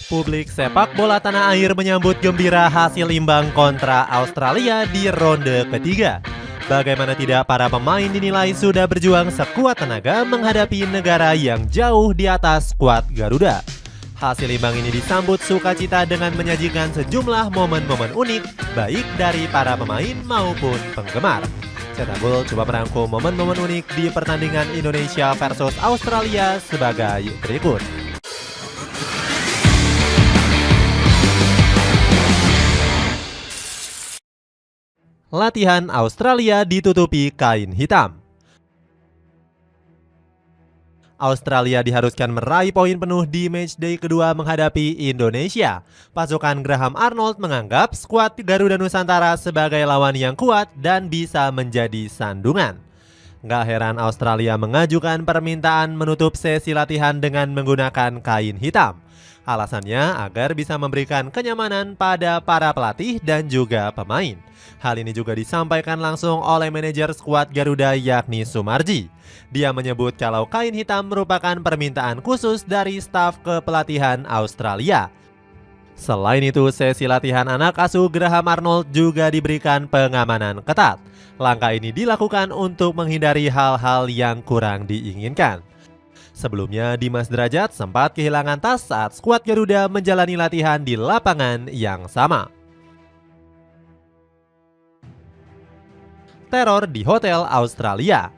Publik sepak bola tanah air menyambut gembira hasil imbang kontra Australia di ronde ketiga. Bagaimana tidak, para pemain dinilai sudah berjuang sekuat tenaga menghadapi negara yang jauh di atas skuad Garuda. Hasil imbang ini disambut sukacita dengan menyajikan sejumlah momen-momen unik baik dari para pemain maupun penggemar. Cetak Gol coba merangkum momen-momen unik di pertandingan Indonesia versus Australia sebagai berikut. Latihan Australia ditutupi kain hitam. Australia diharuskan meraih poin penuh di matchday kedua menghadapi Indonesia. Pasukan Graham Arnold menganggap skuad Garuda Nusantara sebagai lawan yang kuat dan bisa menjadi sandungan. Gak heran Australia mengajukan permintaan menutup sesi latihan dengan menggunakan kain hitam. Alasannya agar bisa memberikan kenyamanan pada para pelatih dan juga pemain. Hal ini juga disampaikan langsung oleh manajer skuad Garuda yakni Sumarji. Dia menyebut kalau kain hitam merupakan permintaan khusus dari staf kepelatihan Australia. Selain itu, sesi latihan anak asuh Graham Arnold juga diberikan pengamanan ketat. Langkah ini dilakukan untuk menghindari hal-hal yang kurang diinginkan. Sebelumnya, Dimas Derajat sempat kehilangan tas saat skuad Garuda menjalani latihan di lapangan yang sama. Teror di hotel Australia.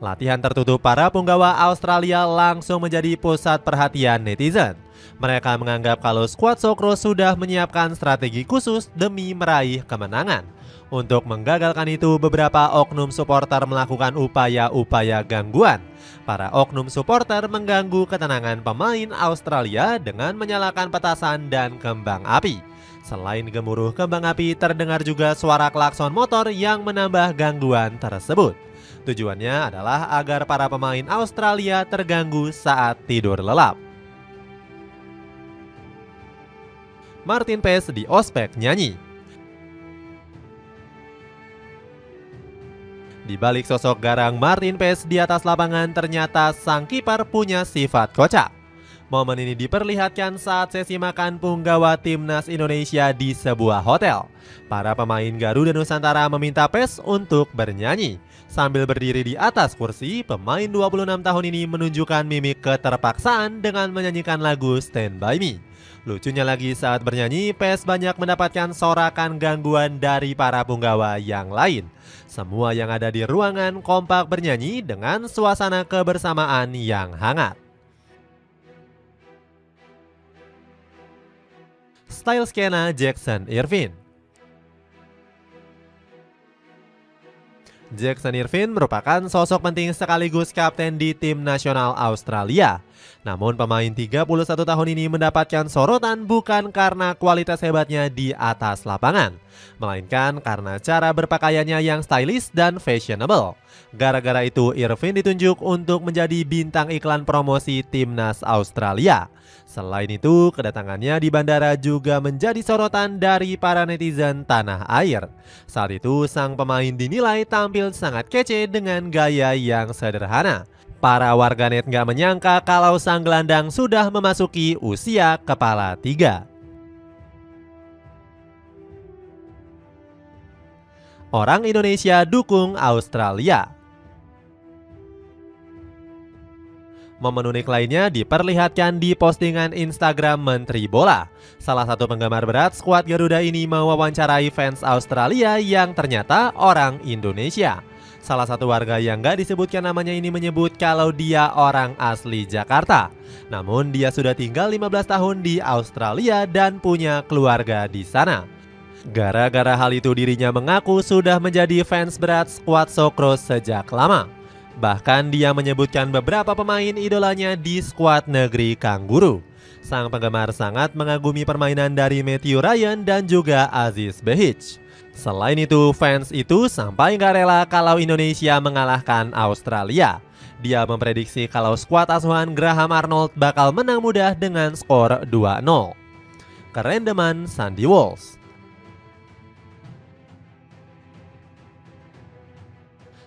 Latihan tertutup para punggawa Australia langsung menjadi pusat perhatian netizen. Mereka menganggap kalau skuad Sokro sudah menyiapkan strategi khusus demi meraih kemenangan. Untuk menggagalkan itu, beberapa oknum supporter melakukan upaya-upaya gangguan. Para oknum supporter mengganggu ketenangan pemain Australia dengan menyalakan petasan dan kembang api. Selain gemuruh kembang api, terdengar juga suara klakson motor yang menambah gangguan tersebut. Tujuannya adalah agar para pemain Australia terganggu saat tidur lelap. Martin Paes di ospek nyanyi. Di balik sosok garang Martin Paes di atas lapangan, ternyata sang kiper punya sifat kocak. Momen ini diperlihatkan saat sesi makan punggawa timnas Indonesia di sebuah hotel. Para pemain Garuda Nusantara meminta Paes untuk bernyanyi. Sambil berdiri di atas kursi, pemain 26 tahun ini menunjukkan mimik keterpaksaan dengan menyanyikan lagu Stand By Me. Lucunya lagi, saat bernyanyi, Paes banyak mendapatkan sorakan gangguan dari para punggawa yang lain. Semua yang ada di ruangan kompak bernyanyi dengan suasana kebersamaan yang hangat. Style skena Jackson Irvine. Jackson Irvine merupakan sosok penting sekaligus kapten di tim nasional Australia. Namun pemain 31 tahun ini mendapatkan sorotan bukan karena kualitas hebatnya di atas lapangan, melainkan karena cara berpakaiannya yang stylish dan fashionable. Gara-gara itu Irvine ditunjuk untuk menjadi bintang iklan promosi timnas Australia. Selain itu, kedatangannya di bandara juga menjadi sorotan dari para netizen tanah air. Saat itu, sang pemain dinilai tampil sangat kece dengan gaya yang sederhana. Para warganet nggak menyangka kalau sang gelandang sudah memasuki usia kepala 3. Orang Indonesia dukung Australia. Momen unik lainnya diperlihatkan di postingan Instagram Menteri Bola. Salah satu penggemar berat skuad Garuda ini mewawancarai fans Australia yang ternyata orang Indonesia. Salah satu warga yang gak disebutkan namanya ini menyebut kalau dia orang asli Jakarta. Namun dia sudah tinggal 15 tahun di Australia dan punya keluarga di sana. Gara-gara hal itu dirinya mengaku sudah menjadi fans berat skuad Sokro sejak lama. Bahkan dia menyebutkan beberapa pemain idolanya di skuad negeri Kangguru. Sang penggemar sangat mengagumi permainan dari Matthew Ryan dan juga Aziz Behich. Selain itu, fans itu sampai gak rela kalau Indonesia mengalahkan Australia. Dia memprediksi kalau skuad asuhan Graham Arnold bakal menang mudah dengan skor 2-0. Kerendeman Sandy Walsh.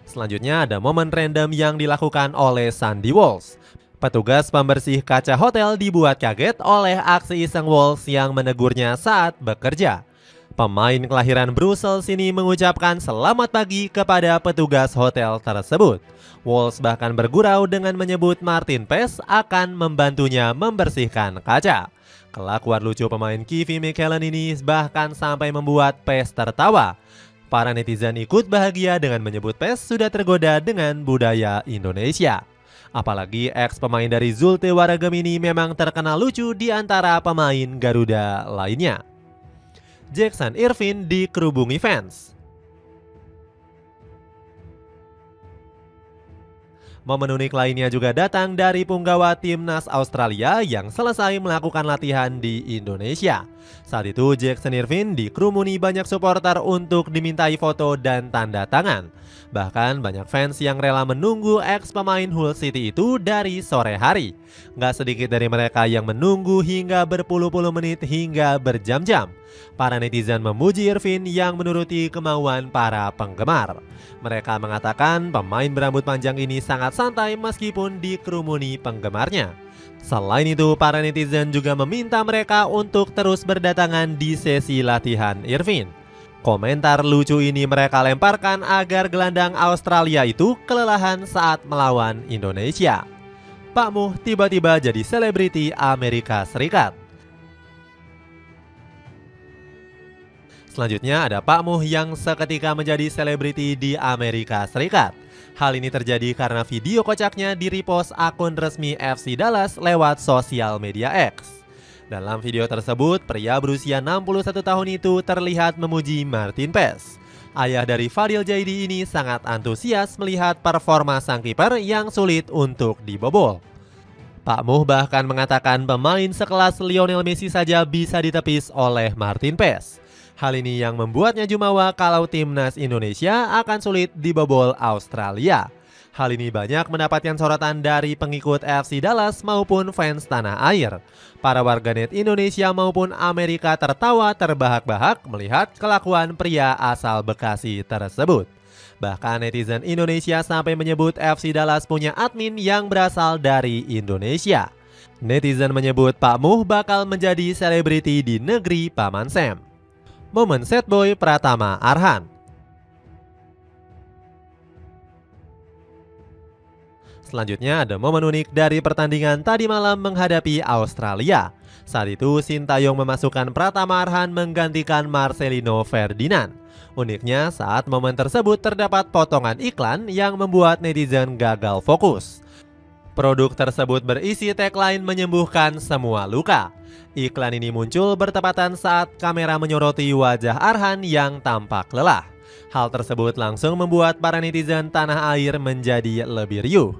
Selanjutnya ada momen random yang dilakukan oleh Sandy Walsh. Petugas pembersih kaca hotel dibuat kaget oleh aksi iseng Wolves yang menegurnya saat bekerja. Pemain kelahiran Brussels ini mengucapkan selamat pagi kepada petugas hotel tersebut. Wolves bahkan bergurau dengan menyebut Martin Pes akan membantunya membersihkan kaca. Kelakuan lucu pemain Kevin McCallan ini bahkan sampai membuat Pes tertawa. Para netizen ikut bahagia dengan menyebut Pes sudah tergoda dengan budaya Indonesia. Apalagi ex pemain dari Zulte Waregem ini memang terkenal lucu di antara pemain Garuda lainnya. Jackson Irvine dikerubungi fans. Momen unik lainnya juga datang dari punggawa timnas Australia yang selesai melakukan latihan di Indonesia. Saat itu Jackson Irvine dikerumuni banyak supporter untuk dimintai foto dan tanda tangan. Bahkan banyak fans yang rela menunggu ex pemain Hull City itu dari sore hari. Gak sedikit dari mereka yang menunggu hingga berpuluh-puluh menit hingga berjam-jam. Para netizen memuji Irvine yang menuruti kemauan para penggemar. Mereka mengatakan pemain berambut panjang ini sangat santai meskipun dikerumuni penggemarnya. Selain itu, para netizen juga meminta mereka untuk terus berdatangan di sesi latihan Irvine. Komentar lucu ini mereka lemparkan agar gelandang Australia itu kelelahan saat melawan Indonesia. Pak Muh tiba-tiba jadi selebriti Amerika Serikat. Selanjutnya ada Pak Muh yang seketika menjadi selebriti di Amerika Serikat. Hal ini terjadi karena video kocaknya di-repost akun resmi FC Dallas lewat sosial media X. Dalam video tersebut, pria berusia 61 tahun itu terlihat memuji Martin Pes. Ayah dari Fadil Jaidi ini sangat antusias melihat performa sang kiper yang sulit untuk dibobol. Pak Muh bahkan mengatakan pemain sekelas Lionel Messi saja bisa ditepis oleh Martin Pes. Hal ini yang membuatnya jumawa kalau timnas Indonesia akan sulit dibobol Australia. Hal ini banyak mendapatkan sorotan dari pengikut FC Dallas maupun fans tanah air. Para warganet Indonesia maupun Amerika tertawa terbahak-bahak melihat kelakuan pria asal Bekasi tersebut. Bahkan netizen Indonesia sampai menyebut FC Dallas punya admin yang berasal dari Indonesia. Netizen menyebut Pak Muh bakal menjadi selebriti di negeri Paman Sam. Momen sad boy Pratama Arhan. Selanjutnya ada momen unik dari pertandingan tadi malam menghadapi Australia. Saat itu Sintayong memasukkan Pratama Arhan menggantikan Marcelino Ferdinand. Uniknya saat momen tersebut terdapat potongan iklan yang membuat netizen gagal fokus. Produk tersebut berisi tagline menyembuhkan semua luka. Iklan ini muncul bertepatan saat kamera menyoroti wajah Arhan yang tampak lelah. Hal tersebut langsung membuat para netizen tanah air menjadi lebih riuh.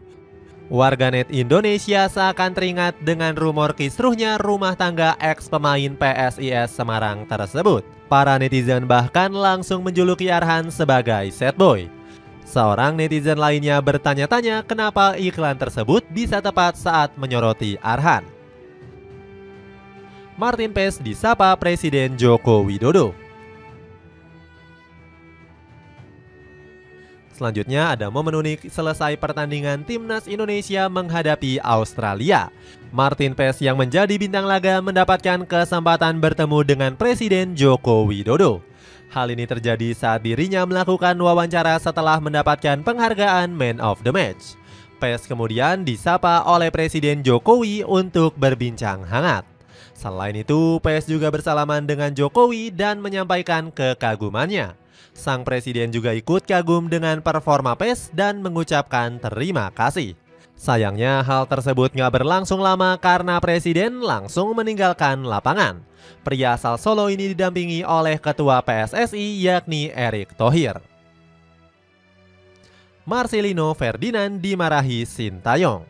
Warganet Indonesia seakan teringat dengan rumor kisruhnya rumah tangga ex pemain PSIS Semarang tersebut. Para netizen bahkan langsung menjuluki Arhan sebagai sad boy. Seorang netizen lainnya bertanya-tanya kenapa iklan tersebut bisa tepat saat menyoroti Arhan. Martin Pes disapa Presiden Joko Widodo. Selanjutnya ada momen unik selesai pertandingan timnas Indonesia menghadapi Australia. Martin Pes yang menjadi bintang laga mendapatkan kesempatan bertemu dengan Presiden Joko Widodo. Hal ini terjadi saat dirinya melakukan wawancara setelah mendapatkan penghargaan Man of the Match. Pes kemudian disapa oleh Presiden Jokowi untuk berbincang hangat. Selain itu, Pes juga bersalaman dengan Jokowi dan menyampaikan kekagumannya. Sang presiden juga ikut kagum dengan performa Pes dan mengucapkan terima kasih. Sayangnya hal tersebut gak berlangsung lama karena presiden langsung meninggalkan lapangan. Pria asal Solo ini didampingi oleh ketua PSSI yakni Erick Thohir. Marcelino Ferdinand dimarahi Sintayong.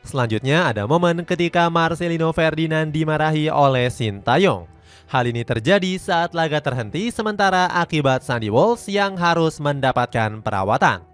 Selanjutnya ada momen ketika Marcelino Ferdinand dimarahi oleh Sintayong. Hal ini terjadi saat laga terhenti sementara akibat Sandy Walsh yang harus mendapatkan perawatan.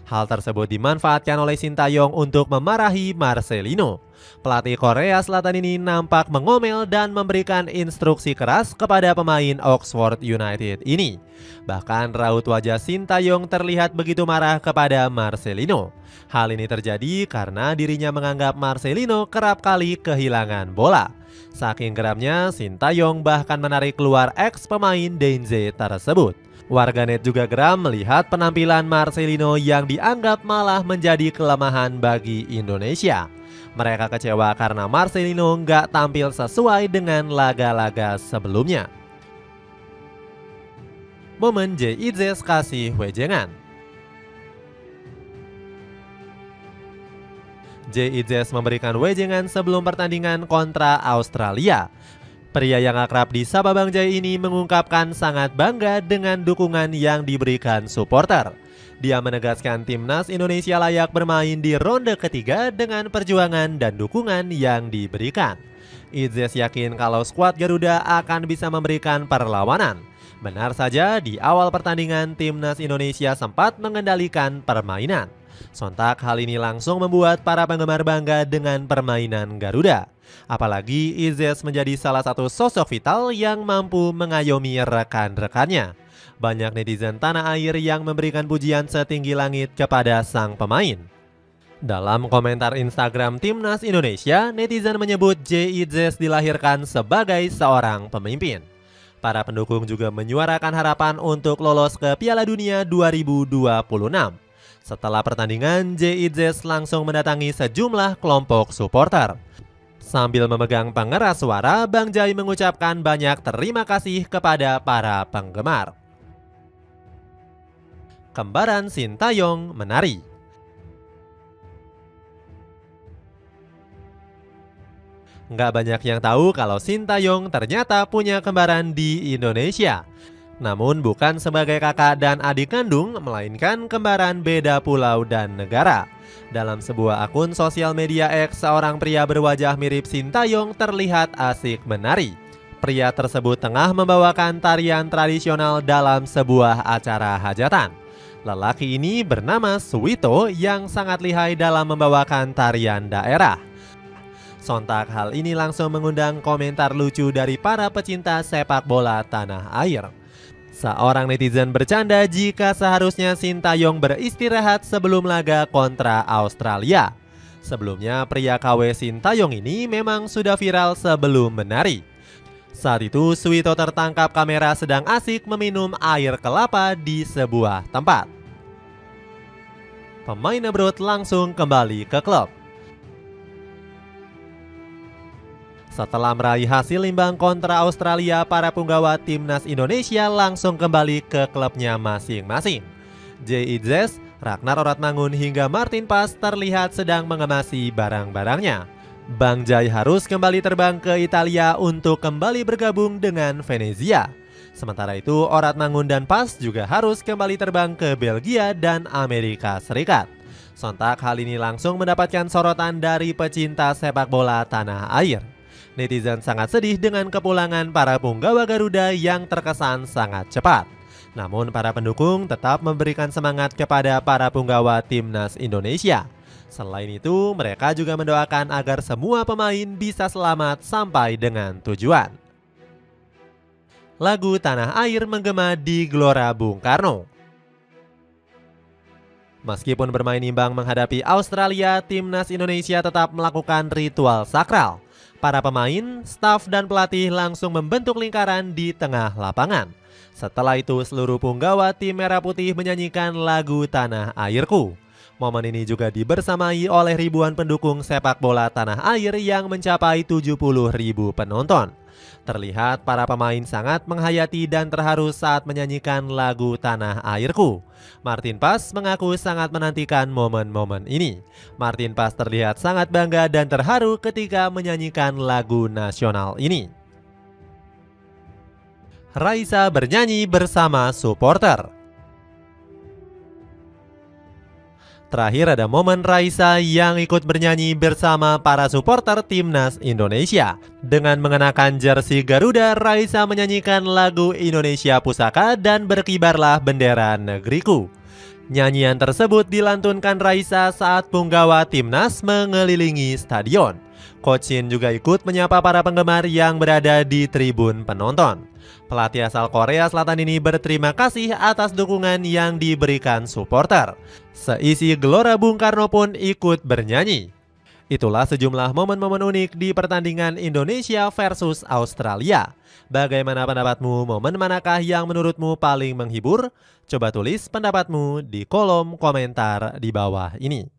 Hal tersebut dimanfaatkan oleh Sintayong untuk memarahi Marcelino. Pelatih Korea Selatan ini nampak mengomel dan memberikan instruksi keras kepada pemain Oxford United ini. Bahkan raut wajah Shin Tae-yong terlihat begitu marah kepada Marcelino. Hal ini terjadi karena dirinya menganggap Marcelino kerap kali kehilangan bola. Saking geramnya, Shin Tae-yong bahkan menarik keluar ex pemain Dainze tersebut. Warganet juga geram melihat penampilan Marcelino yang dianggap malah menjadi kelemahan bagi Indonesia. Mereka kecewa karena Marcelino nggak tampil sesuai dengan laga-laga sebelumnya. Momen JIZ kasih wejengan. JIZ memberikan wejengan sebelum pertandingan kontra Australia. Pria yang akrab di Sapa Bang Jai ini mengungkapkan sangat bangga dengan dukungan yang diberikan supporter. Dia menegaskan timnas Indonesia layak bermain di ronde ketiga dengan perjuangan dan dukungan yang diberikan. Idzes yakin kalau skuad Garuda akan bisa memberikan perlawanan. Benar saja, di awal pertandingan timnas Indonesia sempat mengendalikan permainan. Sontak hal ini langsung membuat para penggemar bangga dengan permainan Garuda. Apalagi Idzes menjadi salah satu sosok vital yang mampu mengayomi rekan-rekannya. Banyak netizen tanah air yang memberikan pujian setinggi langit kepada sang pemain. Dalam komentar Instagram Timnas Indonesia, netizen menyebut Idzes dilahirkan sebagai seorang pemimpin. Para pendukung juga menyuarakan harapan untuk lolos ke Piala Dunia 2026. Setelah pertandingan, Idzes langsung mendatangi sejumlah kelompok supporter. Sambil memegang pengeras suara, Bang Jai mengucapkan banyak terima kasih kepada para penggemar. Kembaran Shin Tae-yong menari. Nggak banyak yang tahu kalau Shin Tae-yong ternyata punya kembaran di Indonesia. Namun bukan sebagai kakak dan adik kandung, melainkan kembaran beda pulau dan negara. Dalam sebuah akun sosial media X, seorang pria berwajah mirip Shin Tae-yong terlihat asik menari. Pria tersebut tengah membawakan tarian tradisional dalam sebuah acara hajatan. Lelaki ini bernama Suwito yang sangat lihai dalam membawakan tarian daerah. Sontak hal ini langsung mengundang komentar lucu dari para pecinta sepak bola tanah air. Seorang netizen bercanda jika seharusnya Shin Tae-yong beristirahat sebelum laga kontra Australia. Sebelumnya, pria KW Shin Tae-yong ini memang sudah viral sebelum menari. Saat itu, Suwito tertangkap kamera sedang asik meminum air kelapa di sebuah tempat. Pemain abroad langsung kembali ke klub. Setelah meraih hasil imbang kontra Australia, para punggawa timnas Indonesia langsung kembali ke klubnya masing-masing. Idzes, Ragnar Oratmangun hingga Martin Paes terlihat sedang mengemasi barang-barangnya. Bang Jai harus kembali terbang ke Italia untuk kembali bergabung dengan Venezia. Sementara itu, Oratmangun dan Paes juga harus kembali terbang ke Belgia dan Amerika Serikat. Sontak hal ini langsung mendapatkan sorotan dari pecinta sepak bola tanah air. Netizen sangat sedih dengan kepulangan para punggawa Garuda yang terkesan sangat cepat. Namun para pendukung tetap memberikan semangat kepada para punggawa timnas Indonesia. Selain itu, mereka juga mendoakan agar semua pemain bisa selamat sampai dengan tujuan. Lagu Tanah Air menggema di Gelora Bung Karno. Meskipun bermain imbang menghadapi Australia, timnas Indonesia tetap melakukan ritual sakral. Para pemain, staf, dan pelatih langsung membentuk lingkaran di tengah lapangan. Setelah itu, seluruh punggawa tim Merah Putih menyanyikan lagu Tanah Airku. Momen ini juga dibersamai oleh ribuan pendukung sepak bola tanah air yang mencapai 70.000 penonton. Terlihat para pemain sangat menghayati dan terharu saat menyanyikan lagu Tanah Airku. Martin Paes mengaku sangat menantikan momen-momen ini. Martin Paes terlihat sangat bangga dan terharu ketika menyanyikan lagu nasional ini. Raisa bernyanyi bersama supporter. Terakhir ada momen Raisa yang ikut bernyanyi bersama para supporter timnas Indonesia. Dengan mengenakan jersey Garuda, Raisa menyanyikan lagu Indonesia Pusaka dan Berkibarlah Bendera Negeriku. Nyanyian tersebut dilantunkan Raisa saat punggawa timnas mengelilingi stadion. Coach Shin juga ikut menyapa para penggemar yang berada di tribun penonton. Pelatih asal Korea Selatan ini berterima kasih atas dukungan yang diberikan supporter. Seisi Gelora Bung Karno pun ikut bernyanyi. Itulah sejumlah momen-momen unik di pertandingan Indonesia versus Australia. Bagaimana pendapatmu? Momen manakah yang menurutmu paling menghibur? Coba tulis pendapatmu di kolom komentar di bawah ini.